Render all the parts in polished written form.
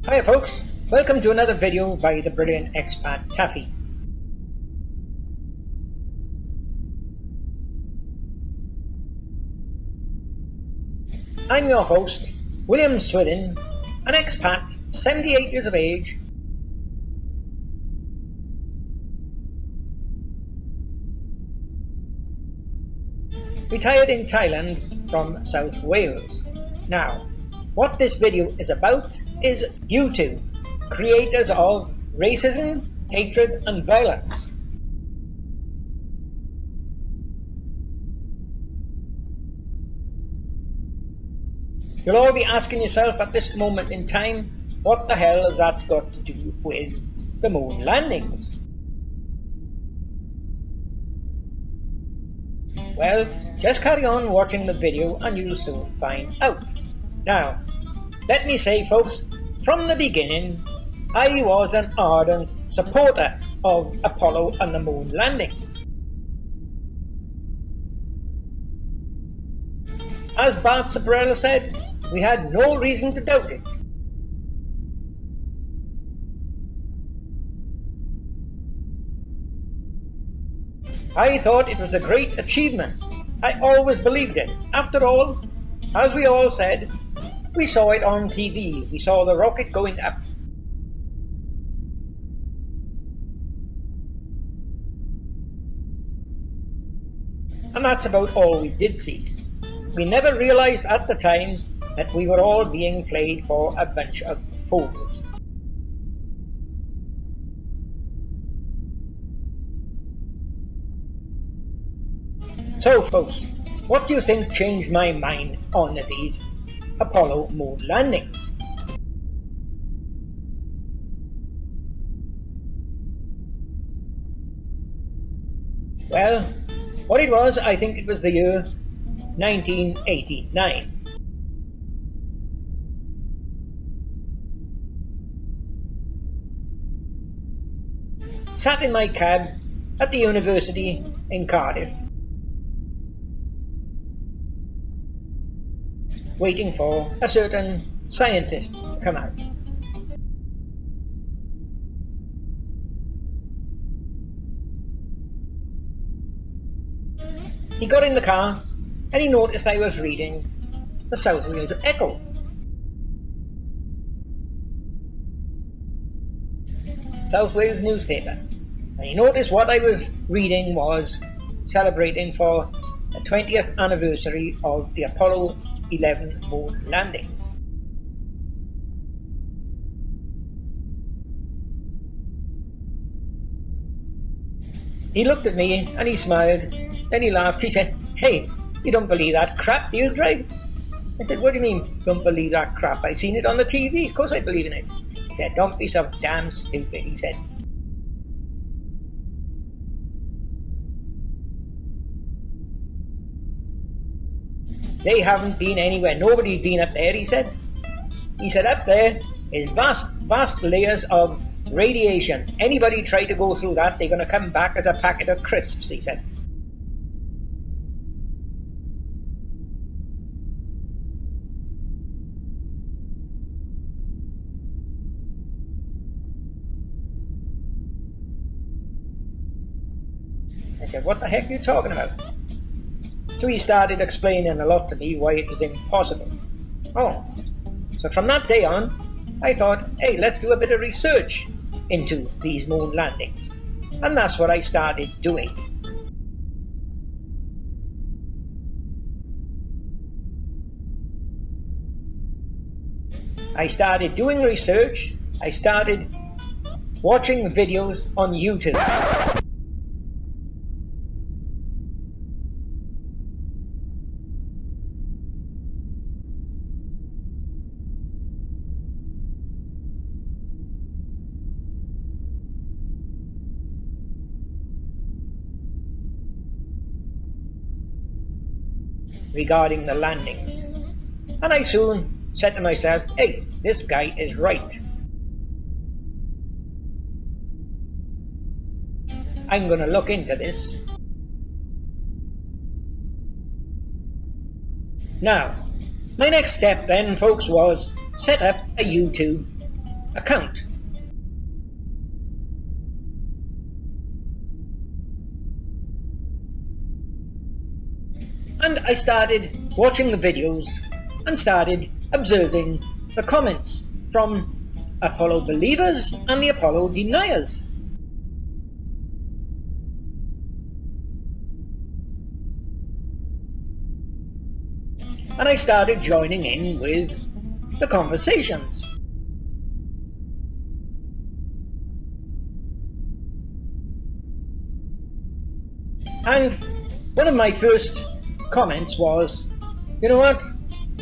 Hi folks, welcome to another video by the brilliant Expattaffy. I'm your host, William Swithin, an expat, 78 years of age, retired in Thailand from South Wales. Now, what this video is about is you two, creators of racism, hatred and violence. You'll all be asking yourself at this moment in time, what the hell has that got to do with the moon landings? Well, just carry on watching the video and you'll soon find out. Now, let me say folks, from the beginning, I was an ardent supporter of Apollo and the moon landings. As Bart Sobrello said, we had no reason to doubt it. I thought it was a great achievement. I always believed it. After all, as we all said, we saw it on TV. We saw the rocket going up. And that's about all we did see. We never realized at the time that we were all being played for a bunch of fools. So folks, what do you think changed my mind on these Apollo moon landings? Well, what it was, I think it was the year 1989. Sat in my cab at the university in Cardiff, waiting for a certain scientist to come out. He got in the car and he noticed I was reading the South Wales Echo. South Wales newspaper. And he noticed what I was reading was celebrating for the 20th anniversary of the Apollo 11 moon landings. He looked at me and he smiled, then he laughed. He said, "Hey, you don't believe that crap, do you, Drive?" I said, "What do you mean, don't believe that crap? I seen it on the TV, of course I believe in it." He said, "Don't be so damn stupid," he said. "They haven't been anywhere, nobody's been up there," he said. He said, "Up there is vast layers of radiation. Anybody try to go through that, they're going to come back as a packet of crisps," he said. I said, "What the heck are you talking about?" So he started explaining a lot to me why it was impossible. Oh, so from that day on, I thought, hey, let's do a bit of research into these moon landings. And that's what I started doing. I started doing research. I started watching videos on YouTube. Regarding the landings, and I soon said to myself, hey, this guy is right. I'm going to look into this. Now, my next step then, folks, was set up a YouTube account. And I started watching the videos and started observing the comments from Apollo believers and the Apollo deniers. And I started joining in with the conversations. And one of my first comments was, you know what,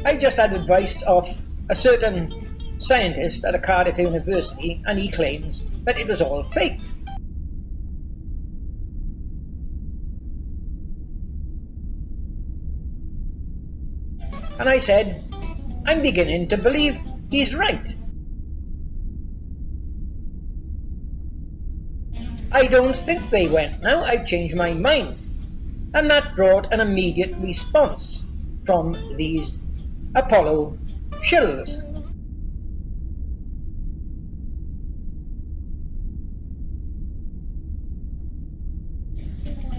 I just had advice of a certain scientist at a Cardiff University and he claims that it was all fake. And I said, I'm beginning to believe he's right. I don't think they went now, I've changed my mind. And that brought an immediate response from these Apollo shills.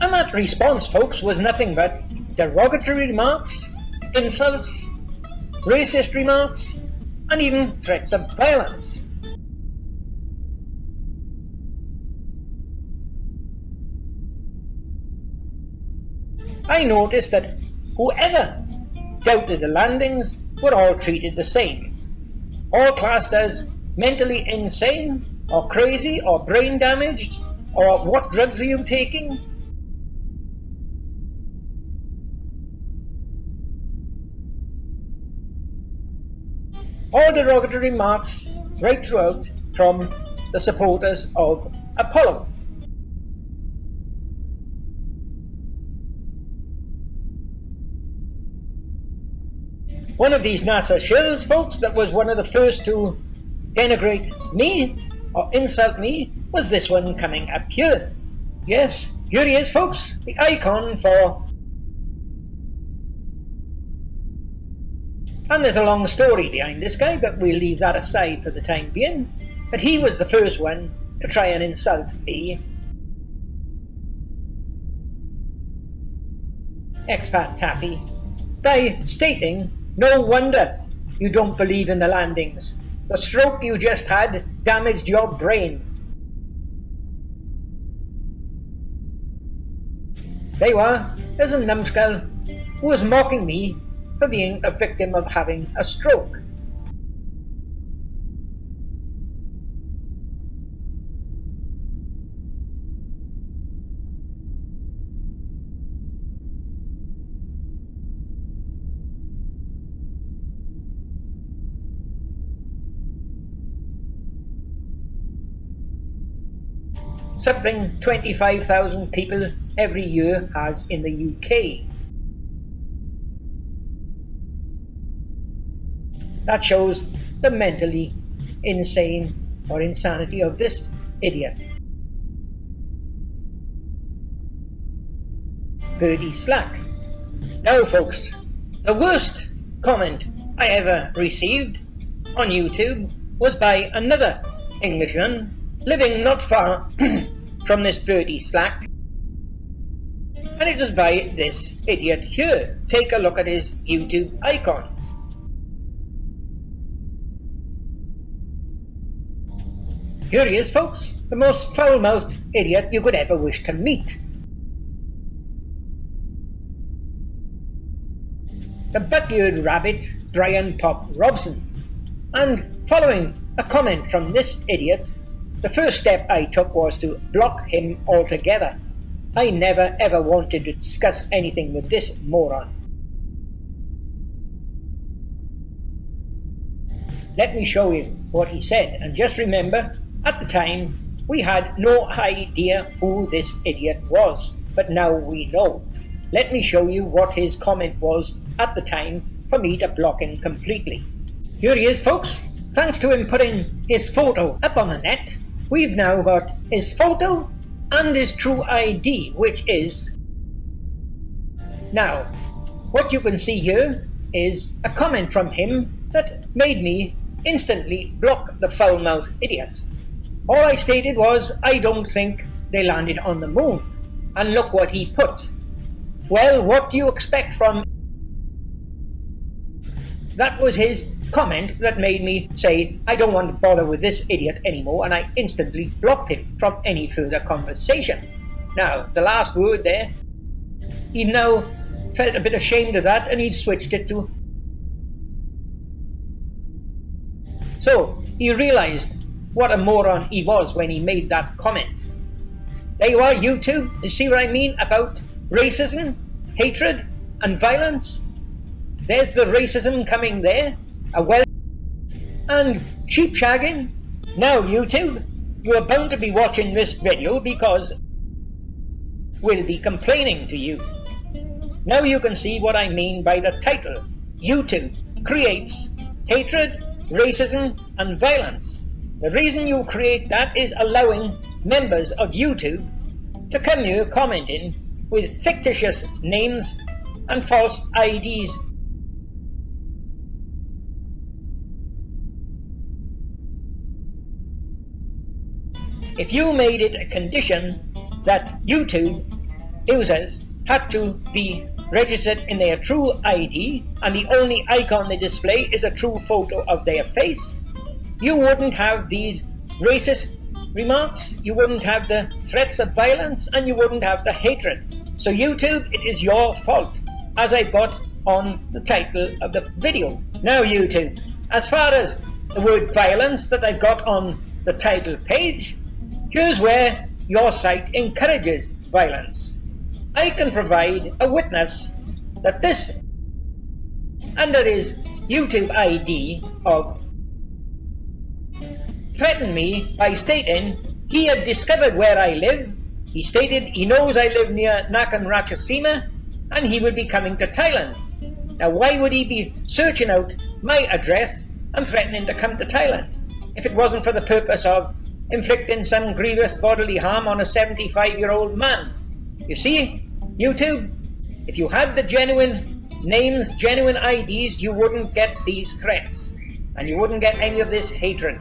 And that response, folks, was nothing but derogatory remarks, insults, racist remarks, and even threats of violence. I noticed that whoever doubted the landings were all treated the same, all classed as mentally insane, or crazy, or brain damaged, or what drugs are you taking? All derogatory remarks right throughout from the supporters of Apollo. One of these NASA shills, folks, that was one of the first to denigrate me or insult me was this one coming up here. Yes, here he is, folks, the icon for... And there's a long story behind this guy, but we'll leave that aside for the time being. But he was the first one to try and insult me. Expattaffy by stating, no wonder you don't believe in the landings. The stroke you just had damaged your brain. There you are, there's a numbskull who was mocking me for being a victim of having a stroke. Something 25,000 people every year has in the UK. That shows the mentally insane or insanity of this idiot. Birdie Slack. Now folks, the worst comment I ever received on YouTube was by another Englishman living not far from this Birdie Slack, and it was by this idiot here. Take a look at his YouTube icon. Here he is, folks, the most foul-mouthed idiot you could ever wish to meet. The buck-eared rabbit, Brian Pop Robson. And following a comment from this idiot, the first step I took was to block him altogether. I never ever wanted to discuss anything with this moron. Let me show you what he said, and just remember, at the time, we had no idea who this idiot was, but now we know. Let me show you what his comment was at the time for me to block him completely. Here he is, folks. Thanks to him putting his photo up on the net, we've now got his photo and his true ID, which is... Now, what you can see here is a comment from him that made me instantly block the foul-mouthed idiot. All I stated was, I don't think they landed on the moon. And look what he put. Well, what do you expect from... That was his comment that made me say, I don't want to bother with this idiot anymore, and I instantly blocked him from any further conversation. Now, the last word there, he now felt a bit ashamed of that, and he'd switched it to... So, he realized what a moron he was when he made that comment. There you are, YouTube. You see what I mean about racism, hatred, and violence? There's the racism coming there. And sheep shagging. Now, YouTube, you are bound to be watching this video because we'll be complaining to you. Now you can see what I mean by the title. YouTube creates hatred, racism, and violence. The reason you create that is allowing members of YouTube to come here commenting with fictitious names and false IDs. If you made it a condition that YouTube users had to be registered in their true ID and the only icon they display is a true photo of their face, you wouldn't have these racist remarks, you wouldn't have the threats of violence, and you wouldn't have the hatred. So YouTube, it is your fault, as I got on the title of the video. Now YouTube, as far as the word violence that I've got on the title page, here's where your site encourages violence. I can provide a witness that this, under his YouTube ID of, threatened me by stating he had discovered where I live. He stated he knows I live near Nakhon Ratchasima and he would be coming to Thailand. Now why would he be searching out my address and threatening to come to Thailand if it wasn't for the purpose of inflicting some grievous bodily harm on a 75-year-old man? You see, YouTube, if you had the genuine names, genuine IDs, you wouldn't get these threats and you wouldn't get any of this hatred.